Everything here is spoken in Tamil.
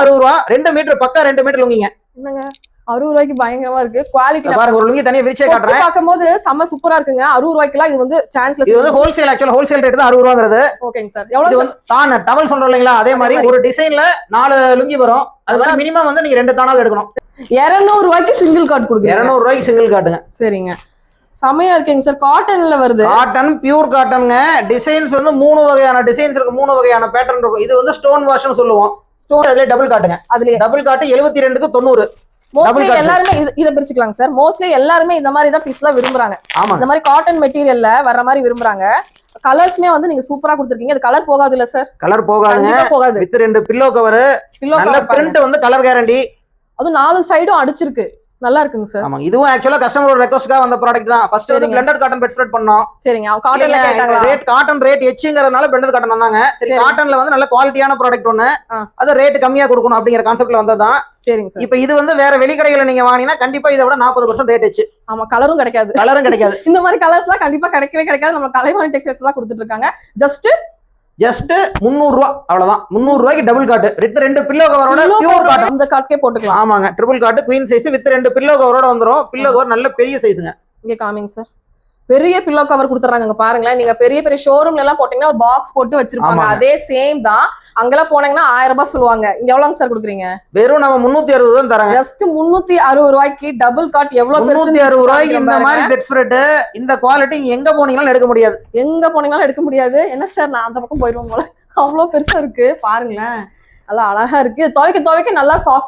60 ரூபா 2 மீட்டர் பக்கா 2 மீட்டர் லுங்கிங்க. என்னங்க 60 ரூபாய்க்கு பயங்கரமா இருக்கு. குவாலிட்டி பாருங்க, ஒரு லுங்கி தனியா விரிச்சே காட்டுறேன். பாக்கும்போது செம்ம சூப்பரா இருக்குங்க. 60 ரூபாய்க்குலாம் இது வந்து சான்ஸ்லெஸ். இது வந்து ஹோல்சேல், ஆக்சுவலா ஹோல்சேல் ரேட் தான் 60 ரூபாங்கிறது. ஓகேங்க சார். எவ்வளவு இது வந்து தான் டவல் சொல்றோம் இல்லைங்களா, அதே மாதிரி ஒரு டிசைன்ல 4 லுங்கி வரும். அது மாதிரி மினிமம் வந்து நீங்க 2 தானாவது எடுக்கணும். 200 ரூபாய்க்கு சிங்கிள் கார்ட் கொடுக்குறீங்க. 200 ரூபாய்க்கு சிங்கிள் காட்டுங்க. சரிங்க, செமையா இருக்குங்க சார். காட்டன்ல வருது. Cotton, pure காட்டனுங்க. டிசைன்ஸ் வந்து 3 வகையான டிசைன்ஸ் இருக்கு, 3 வகையான பேட்டர்ன் இருக்கும். இது வந்து ஸ்டோன் வாஷ்னு சொல்லுவோம். ஸ்டோன் அதுல டபுள் காட்டுங்க. அதுல டபுள் காட்டு 72க்கு 90. மோஸ்ட்லி எல்லாருமே இத பிரிச்சுக்கலாங்க சார். மோஸ்ட்லி எல்லாருமே இந்த மாதிரி தான் பீஸ்லாம் விரும்புறாங்க. இந்த மாதிரி காட்டன் மெட்டீரியல்ல வர்ற மாதிரி விரும்புறாங்க. கலர்ஸ்மே வந்து நீங்க சூப்பரா கொடுத்துருக்கீங்க. அது கலர் போகாது இல்ல சார்? கலர் போகாதுங்க. வித் 2 பில்லோ கவர், நல்ல பிரிண்ட் வந்து கலர் கேரண்டி. அது 4 சைடும் அடிச்சிருக்கு. நல்லா இருக்குங்க சார். ஆமா, இதுவும் ஆக்சுவலா கஸ்டமரோட ரெக்வெஸ்ட்காக வந்த ப்ராடக்ட் தான். ஃபர்ஸ்ட் வந்து பிளெண்டட் காட்டன் பெட் ஸ்ப்ரெட் பண்ணோம். சரிங்க, காட்டன்ல கேட்டாங்க. ரேட் காட்டன் ரேட் எச்ங்கறதுனால பிளெண்டட் காட்டன் வந்தாங்க. சரி, காட்டன்ல வந்து நல்ல குவாலிட்டியான ப்ராடக்ட் ஒன்னு, அது ரேட் கம்மியா கொடுக்கணும் அப்படிங்கிற கான்செப்ட்ல வந்ததான். சரிங்க சார். இப்போ இது வந்து வேற வெளிக்கடையில நீங்க வாங்கினா கண்டிப்பா இதை விட 40% ரேட் எச்சு. ஆமா, கலரும் கிடைக்காது. இந்த மாதிரி கலர்ஸ்லாம் கண்டிப்பா கிடைக்கவே கிடைக்காது. நம்ம கலைவாணி டெக்ஸ்டைல்ஸ் எல்லாம் கொடுத்துட்டு இருக்காங்க. ஜஸ்ட் 300 ரூபா, அவ்வளவுதான். 300 ரூபாய்க்கு டபுள் காட் வித் 2 பில்லோ கவரோட பியூர் காட்டன். இந்த காட்கே போட்டுக்கலாம். ஆமாங்க, triple cot queen size with 2 pillow கவரோட வந்துரும். பில்லோ கவர் நல்ல பெரிய சைஸ்ங்க. இங்க காமிங்க சார். பெரிய பில்லோ கவர் கொடுத்துறாங்க. பாருங்களேன், நீங்க பெரிய பெரிய ஷோரூம்ல எல்லாம் போட்டீங்கன்னா ஒரு பாக்ஸ் போட்டு வச்சிருப்பாங்க. அதே சேம் தான். அங்கெல்லாம் போனீங்கன்னா 1000 ரூபாய் சொல்லுவாங்க. இங்க எவ்வளவுங்க சார் கொடுக்குறீங்க? வெறும் நம்ம 360 தான் தராங்க. ஜஸ்ட் 360 ரூபாய்க்கு டபுள் காட். எவ்வளவு 360 ரூபாய்க்கு இந்த மாதிரி பெட் ஸ்ப்ரெட், இந்த குவாலிட்டி எங்க போனீங்களாலும் எடுக்க முடியாது. என்ன சார், நான் அந்த பக்கம் போயிருவோம் போல. அவ்வளவு பெருசா இருக்கு பாருங்களேன். நல்லா அழகா இருக்கு. துவைக்க நல்லா சாஃப்ட்.